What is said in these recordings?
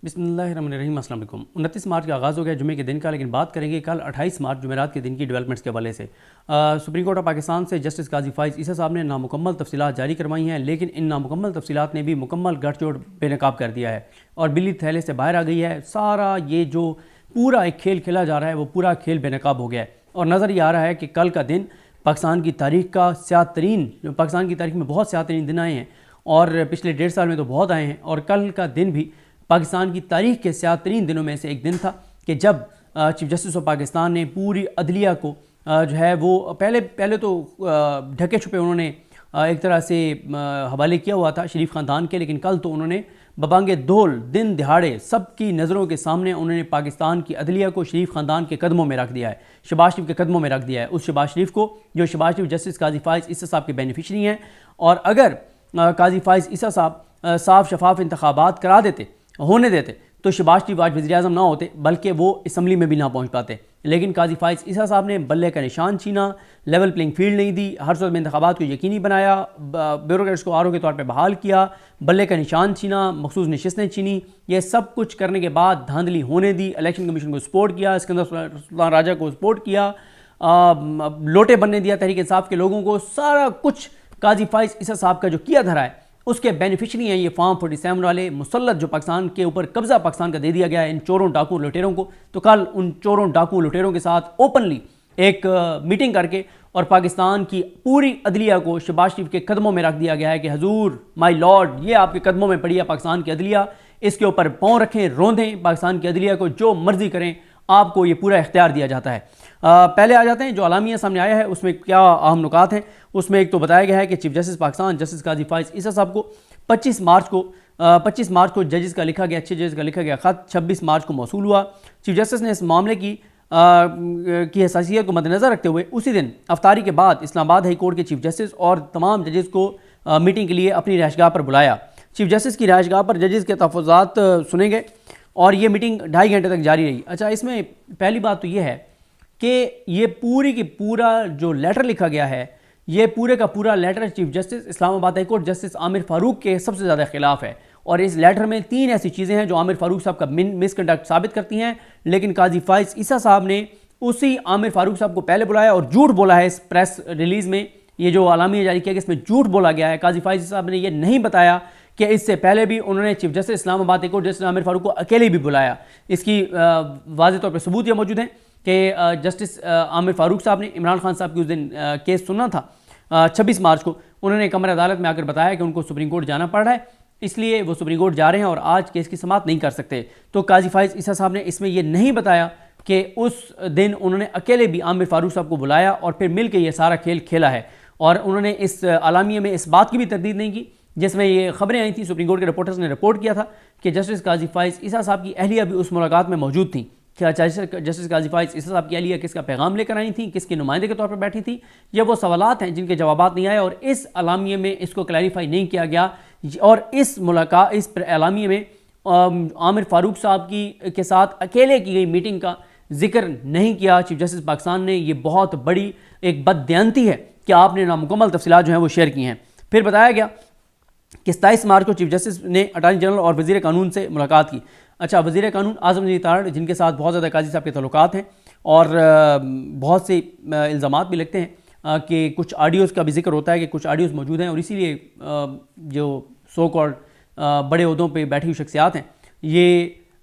बिस्मिल्लाहिर्रहमानिर्रहीम। अस्सलाम वालेकुम। 29 मार्च का आगाज़ हो गया जुमे के दिन का, लेकिन बात करेंगे कल 28 मार्च जुमेरात के दिन की डेवलपमेंट्स के हवाले से। सुप्रीम कोर्ट ऑफ पाकिस्तान से जस्टिस काजी फ़ाइज़ ईसा साहब ने नामुकम्मल तफसीलात जारी करवाई हैं, लेकिन इन नामुकम्मल तफसीलात ने भी मुकम्मल गठजोड़ बेनकाब कर दिया है और बिल्ली थैले से बाहर आ गई है। सारा ये जो पूरा एक खेल खेला जा रहा है वो पूरा खेल बेनकाब हो गया है और नज़र ये आ रहा है कि कल का दिन पाकिस्तान की तारीख का स्यातरीन, पाकिस्तान की तारीख में बहुत स्यातरीन दिन आए हैं और पिछले 1.5 साल में तो बहुत आए हैं, और कल का दिन भी पाकिस्तान की तारीख के स्यातरीन दिनों में से एक दिन था कि जब चीफ जस्टिस ऑफ पाकिस्तान ने पूरी अदलिया को जो है वो पहले तो ढके छुपे उन्होंने एक तरह से हवाले किया हुआ था शरीफ ख़ानदान के, लेकिन कल तो उन्होंने बबांगे दोल दिन दिहाड़े सबकी नज़रों के सामने उन्होंने पाकिस्तान की अदलिया को शरीफ ख़ानदान के कदमों में रख दिया है, शहबाज शरीफ के कदमों में रख दिया है। उस शहबाज शरीफ को जो शहबाज शरीफ जस्टिस काजी फ़ाइज़ ईसा साहब के बेनिफिशरी हैं, और अगर काजी फ़ाइज़ ईसा साहब साफ शफाफ इंतखाबात करा देते, होने देते, तो शहबाज शरीफ आज वज़ीर आज़म ना होते, बल्कि वो असम्बली में भी ना पहुँच पाते। लेकिन काजी फ़ाइज़ ईसा साहब ने बल्ले का निशान छीना, लेवल प्लेइंग फील्ड नहीं दी, हर सूरत में इंतखाबात को यकीनी बनाया, ब्यूरोक्रेट्स को आरओ के तौर पर बहाल किया, बल्ले का निशान छीना, मखसूस नशिस्तें छीनी। ये सब कुछ करने के बाद धांधली होने दी, इलेक्शन कमीशन को सपोर्ट किया, सिकंदर सुल्तान राजा को सपोर्ट किया, लोटे बनने दिया तहरीक इंसाफ के लोगों को। सारा कुछ काजी फ़ाइज़ ईसा साहब का जो किया धरा है उसके बेनिफिशरी हैं ये फॉर्म 47 वाले मुसल्लत जो पाकिस्तान के ऊपर कब्जा पाकिस्तान का दे दिया गया है इन चोरों डाकू लुटेरों को। तो कल उन चोरों डाकू लुटेरों के साथ ओपनली एक मीटिंग करके और पाकिस्तान की पूरी अदलिया को शहबाज शरीफ के कदमों में रख दिया गया है कि हजूर माय लॉर्ड, ये आपके कदमों में पड़ी है पाकिस्तान की अदलिया, इसके ऊपर पाँव रखें, रोंदें, पाकिस्तान की अदलिया को जो मर्जी करें, आपको ये पूरा इख्तियार दिया जाता है। पहले आ जाते हैं जो अलामिया सामने आया है उसमें क्या अहम नुकात हैं। उसमें एक तो बताया गया है कि चीफ जस्टिस पाकिस्तान जस्टिस काजी फ़ाइज़ ईसा साहब को 25 मार्च को जजेस का लिखा गया, 6 जजेस का लिखा गया ख़त 26 मार्च को मौसूल हुआ। चीफ जस्टिस ने इस मामले की हसासियत को मद्देनज़र रखते हुए उसी दिन अफ्तारी के बाद इस्लामाबाद हाई कोर्ट के चीफ जस्टिस और तमाम जजेस को मीटिंग के लिए अपनी रहायशगाह पर बुलाया। चीफ जस्टिस की रहायशगाह पर जजेस के तहफ़्फ़ुज़ात सुने गए और ये मीटिंग 2.5 घंटे तक जारी रही। अच्छा, इसमें पहली बात तो ये है कि ये पूरी की पूरा जो लेटर लिखा गया है, ये पूरे का पूरा letter chief justice Islamabad high court justice Aamir Farooq के सबसे ज़्यादा खिलाफ है। और इस लेटर में 3 ऐसी चीज़ें हैं जो आमिर फ़ारूक साहब का मिसकंडक्ट साबित करती हैं, लेकिन काजी फ़ाइज़ ईसा साहब ने उसी आमिर फ़ारूक साहब को पहले बुलाया और झूठ बोला है। इस प्रेस रिलीज़ में ये जो आलामिया जारी किया गया इसमें झूठ बोला गया है। काजी फ़ाइज़ साहब ने यह नहीं बताया कि इससे पहले भी उन्होंने chief justice Islamabad high court justice Aamir Farooq को अकेले भी बुलाया। इसकी वाज़ेह तौर पर सबूत ये मौजूद हैं कि जस्टिस आमिर फ़ारूक साहब ने इमरान खान साहब की उस दिन केस सुनना था 26 मार्च को, उन्होंने कमर अदालत में आकर बताया कि उनको सुप्रीम कोर्ट जाना पड़ रहा है, इसलिए वो सुप्रीम कोर्ट जा रहे हैं और आज केस की समाअत नहीं कर सकते। तो काजी फ़ाइज़ ईसा साहब ने इसमें यह नहीं बताया कि उस दिन उन्होंने अकेले भी आमिर फ़ारूक साहब को बुलाया और फिर मिल के ये सारा खेल खेला है। और उन्होंने इस आलामिया में इस बात की भी तरदीद नहीं की जिसमें ये खबरें आई थी, सुप्रीम कोर्ट के रिपोर्टर्स ने रिपोर्ट किया था कि जस्टिस काजी फ़ाइज़ ईसा साहब की अहलिया भी उस मुलाकात में मौजूद थी। क्या जस्टिस काजी फ़ाइज़ ईसा साहब की अहलिया किसका पैगाम लेकर आई थी, किसके नुमाइंदे के तौर पर बैठी थी, ये वो सवालात हैं जिनके जवाबात नहीं आए और इस अलामिया में इसको क्लैरिफाई नहीं किया गया। और इस अलामिया में आमिर फ़ारूक साहब के साथ अकेले की गई मीटिंग का जिक्र नहीं किया चीफ जस्टिस पाकिस्तान ने। ये बहुत बड़ी एक बददियानती है कि आपने नामुकम्मल तफसीलात जो हैं वो शेयर की हैं। फिर बताया गया कि 27 मार्च को चीफ जस्टिस ने अटॉर्नी जनरल और वज़ीर कानून से मुलाकात की। अच्छा, वज़ीर कानून आज़म नज़ीर तारड़ जिनके साथ बहुत ज़्यादा काजी साहब के तल्लुकात हैं और बहुत से इल्ज़ामात भी लगते हैं कि कुछ ऑडियोज़ का भी जिक्र होता है कि कुछ ऑडियोज़ मौजूद हैं और इसीलिए जो सो कॉल्ड बड़े ओहदों पे बैठी हुई शख्सियात हैं ये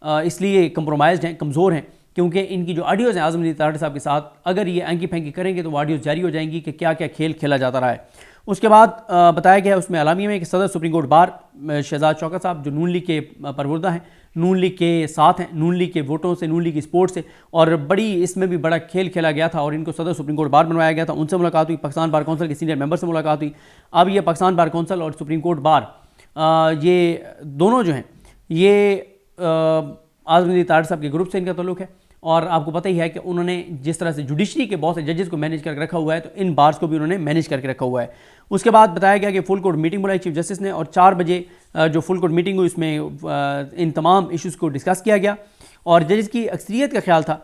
इसलिए कंप्रोमाइज़्ड हैं, कमज़ोर हैं, क्योंकि इनकी जो ऑडियोज़ हैं आज़म नज़ीर तारड़ साहब के साथ अगर ये एंकी फेंकी करेंगे तो वो ऑडियोज़ जारी हो जाएंगी कि क्या क्या खेल खेला जाता रहा है। उसके बाद बताया गया उसमें अलामिया में कि सदर supreme court bar Shahzad Shaukat साहब जो नून लीग के परवरदा हैं, नून लीग के साथ हैं, नून लीग के वोटों से, नून लीग की सपोर्ट से, और बड़ी इसमें भी बड़ा खेल खेला गया था और इनको सदर सुप्रीम कोर्ट बार बनवाया गया था। उनसे मुलाकात हुई, पाकिस्तान बार कौंसिल के सीनियर मेंबर से मुलाकात हुई। अब ये पाकिस्तान बार कौंसिल और सुप्रीम कोर्ट बार ये दोनों जो हैं ये आज़म नज़ीर तारड़ साहब के ग्रुप से इनका ताल्लुक़ है और आपको पता ही है कि उन्होंने जिस तरह से जुडिशरी के बहुत से जजेस को मैनेज करके रखा हुआ है तो इन बार्स को भी उन्होंने मैनेज करके रखा हुआ है। उसके बाद बताया गया कि फुल कोर्ट मीटिंग बुलाई चीफ जस्टिस ने और 4 बजे जो फुल कोर्ट मीटिंग हुई इसमें इन तमाम इश्यूज़ को डिस्कस किया गया और जजेस की अक्सरियत का ख्याल था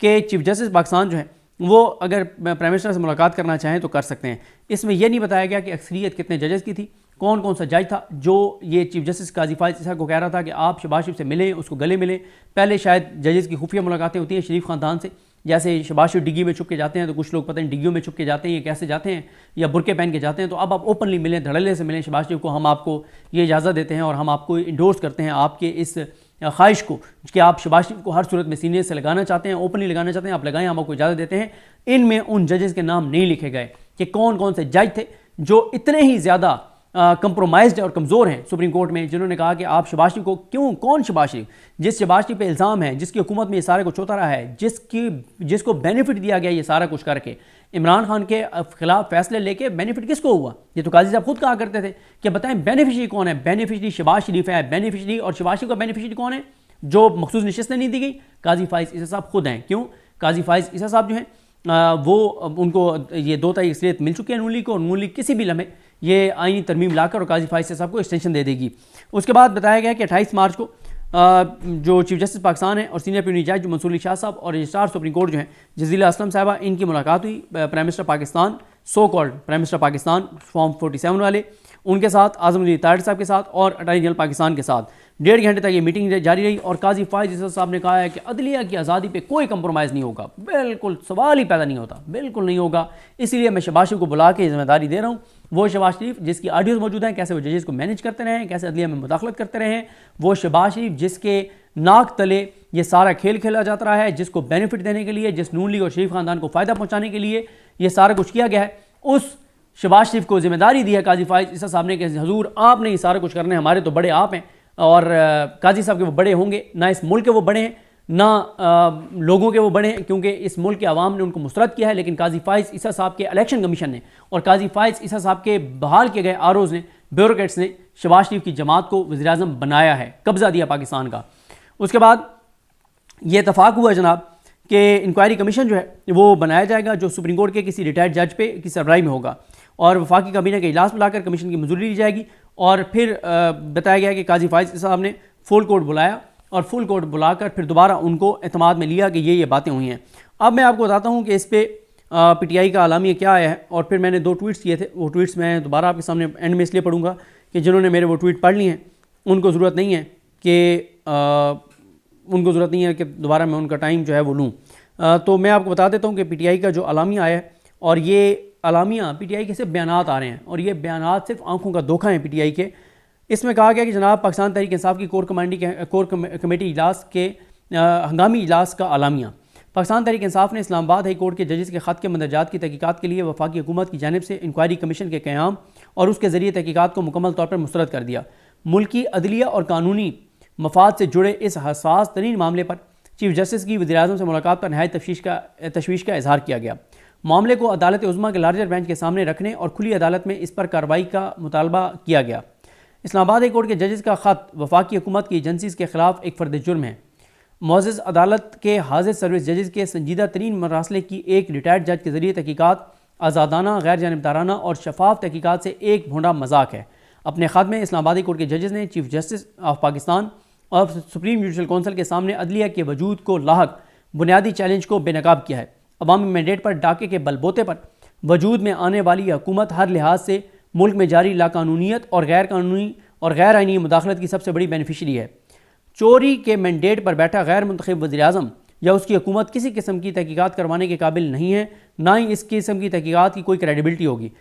कि चीफ जस्टिस पाकिस्तान जो है वो अगर प्राइम मिनिस्टर से मुलाकात करना चाहें तो कर सकते हैं। इसमें यह नहीं बताया गया कि अक्सरियत कितने जजेस की थी, कौन कौन सा जज था जो ये चीफ जस्टिस काजी फाइज ईसा को कह रहा था कि आप शहबाज शरीफ से मिलें, उसको गले मिलें। पहले शायद जजेस की खुफिया मुलाकातें होती हैं शरीफ ख़ानदान से, जैसे शहबाज शरीफ डिग्गी में छुप के जाते हैं, तो कुछ लोग पता नहीं डिग्गियों में छुप के जाते हैं, ये कैसे जाते हैं, या बुरके पहन के जाते हैं। तो अब आप ओपनली मिलें, धड़ल्ले से मिलें शहबाज शरीफ को, हम आपको ये इजाज़त देते हैं और हम आपको इंडोर्स करते हैं आपके इस ख्वाहिश को कि आप शहबाज शरीफ को हर सूरत में सीने से लगाना चाहते हैं, ओपनली लगाना चाहते हैं, आप लगाएं, हम आपको इजाज़त देते हैं। इनमें उन जजेस के नाम नहीं लिखे गए कि कौन कौन से जज थे जो इतने ही ज़्यादा कंप्रोमाइज्ड और कमज़ोर हैं सुप्रीम कोर्ट में, जिन्होंने कहा कि आप शहबाज शरीफ को क्यों, कौन शहबाज शरीफ, जिस शहबाज शरीफ पे इल्ज़ाम है, जिसकी हुकूमत में ये सारा कुछ होता रहा है, जिसको बेनिफिट दिया गया ये सारा कुछ करके, इमरान खान के खिलाफ फैसले लेके बेनिफिट किसको हुआ? ये तो काजी साहब खुद कहा करते थे कि बताएं बेनिफिशरी कौन है। बेनिफिशरी शहबाज शरीफ है बेनिफिशरी, और शहबाज शरीफ का बेनिफिशरी कौन है जो मखसूस नशिस्तें नहीं दी गई? काजी फाइज ईसा साहब खुद हैं। क्यों? काजी फाइज ईसा साहब जो हैं वो उनको ये 2 तारीख इसलिए मिल चुकी है नून लीग को, और नून लीग किसी भी लम्हे ये आईनी तरमीम लाकर और काजी फाइज साहब को एक्सटेंशन दे देगी। उसके बाद बताया गया कि 28 मार्च को जो चीफ जस्टिस पाकिस्तान है और सीनियर प्यूनी जज जो मंसूर अली शाह साहब और रजिस्ट्रार सुप्रीम कोर्ट जो हैं जजीला असलम साहबा, इनकी मुलाकात हुई prime minister Pakistan, so called prime minister Pakistan form 47 वाले, उनके साथ, आज़म अली तारिड़ साहब के साथ और अटॉर्नी जनरल पाकिस्तान के साथ 1.5 घंटे तक ये मीटिंग जारी रही। और काजी फाइज ईसा साहब ने कहा है कि अदलिया की आज़ादी पे कोई कंप्रोमाइज़ नहीं होगा, बिल्कुल सवाल ही पैदा नहीं होता, बिल्कुल नहीं होगा। इसलिए मैं शहबाज शरीफ को बुला के जिम्मेदारी दे रहा हूँ। वो शहबाज शरीफ जिसकी ऑडियोज़ मौजूद हैं, कैसे वो जजेस को मैनेज करते रहे हैं, कैसे अदलिया में मुदाखलत करते रहे हैं, वो शहबाज शरीफ जिसके नाक तले ये सारा खेल खेला जाता रहा है, जिसको बेनिफिट देने के लिए, जिस नून लीग और शरीफ ख़ानदान को फ़ायदा पहुँचाने के लिए ये सारा कुछ किया गया है, उस शहबाज शरीफ को जिम्मेदारी दी है काजी फाइज ईसा साहब ने कि हजूर आपने ये सारा कुछ करना है, हमारे तो बड़े आप हैं, और काजी साहब के वो बड़े होंगे, ना इस मुल्क के वो बड़े हैं, ना लोगों के वो बड़े हैं, क्योंकि इस मुल्क के आवाम ने उनको मुस्तरद किया है। लेकिन काजी फाइज ईसा साहब के इलेक्शन कमीशन ने और काजी फाइज ईसा साहब के बहाल किए गए आरओज़ ने, ब्यूरोक्रेट्स ने शहबाज शरीफ की जमात को वज़ीर-ए-आज़म बनाया है, कब्ज़ा दिया पाकिस्तान का। उसके बाद ये इतफाक़ हुआ जनाब कि इंक्वायरी कमीशन जो है वो बनाया जाएगा, जो सुप्रीम कोर्ट के किसी रिटायर्ड जज पे की सरबराही में होगा, और वफाकी काबीना के इजलास बुलाकर कमीशन की मंजूरी ली जाएगी। और फिर बताया गया कि काजी फाइज साहब ने फुल कोर्ट बुलाया और फुल कोर्ट बुलाकर फिर दोबारा उनको एतमाद में लिया कि ये बातें हुई हैं। अब मैं आपको बताता हूँ कि इस पर PTI का आलामिया क्या आया है, और फिर मैंने 2 ट्वीट्स किए थे। वो ट्वीट्स मैं दोबारा आपके सामने एंड में इसलिए पढ़ूँगा कि जिन्होंने मेरे वो ट्वीट पढ़ लिए हैं उनको ज़रूरत नहीं है कि दोबारा मैं उनका टाइम जो है वो लूँ। तो मैं आपको बता देता हूँ कि PTI का जो आलामिया आया है, और ये आलामिया PTI के सिर्फ बयानात आ रहे हैं, और ये बयानात सिर्फ आंखों का धोखा है PTI के। इसमें कहा गया कि जनाब पाकिस्तान तहरीक इंसाफ की कोर कमेटी इजलास के हंगामी इजलास का आलामिया, पाकिस्तान तहरीक इंसाफ ने इस्लामाबाद हाई कोर्ट के जजेस के ख़त के मंदरजात की तहकीकात के लिए वफाकी हुकूमत की जानिब से इंक्वायरी कमीशन के क़याम और उसके ज़रिए तहकीकात को मुकम्मल तौर पर मुस्तरद कर दिया। मुल्की अदलिया और कानूनी मफाद से जुड़े इस हसास तरीन मामले पर चीफ जस्टिस की वज़ीर-ए-आज़म से मुलाकात पर नहायत तशवीश का इजहार किया गया। मामले को अदालत उज़्मा के लार्जर बेंच के सामने रखने और खुली अदालत में इस पर कार्रवाई का मुतालबा किया गया। इस्लामाबाद हाई कोर्ट के जजेस का ख़त वफाकी हुकूमत की एजेंसीज़ के ख़िलाफ़ एक फ़र्द जुर्म है। मुअज़्ज़ज़ अदालत के हाज़िर सर्विस जजेस के संजीदा तरीन मरासले की एक रिटायर्ड जज के ज़रिए तहकीकात आज़ादाना, गैर जानिबदाराना और शफाफ तहकीकात से एक भोंडा मजाक है। अपने ख़त में इस्लामाबाद हाई कोर्ट के जजेस ने चीफ जस्टिस ऑफ पाकिस्तान और सुप्रीम जुडिशल कौंसिल के सामने अदलिया के वजूद को लाहक बुनियादी चैलेंज को बेनकाब किया है। अवामी मैंडेट पर डाके के बलबोते पर वजूद में आने वाली हुकूमत हर लिहाज से मुल्क में जारी लाकानूनीत और गैर कानूनी और गैर आइनी मुदाखलत की सबसे बड़ी बेनिफिशरी है। चोरी के मैंडेट पर बैठा गैर मुंतखब वज़ीर-ए-आज़म या उसकी हुकूमत किसी किस्म की तहकीकात करवाने के काबिल नहीं है, ना ही इस किस्म की तहकीकात की कोई क्रेडिबिलिटी होगी।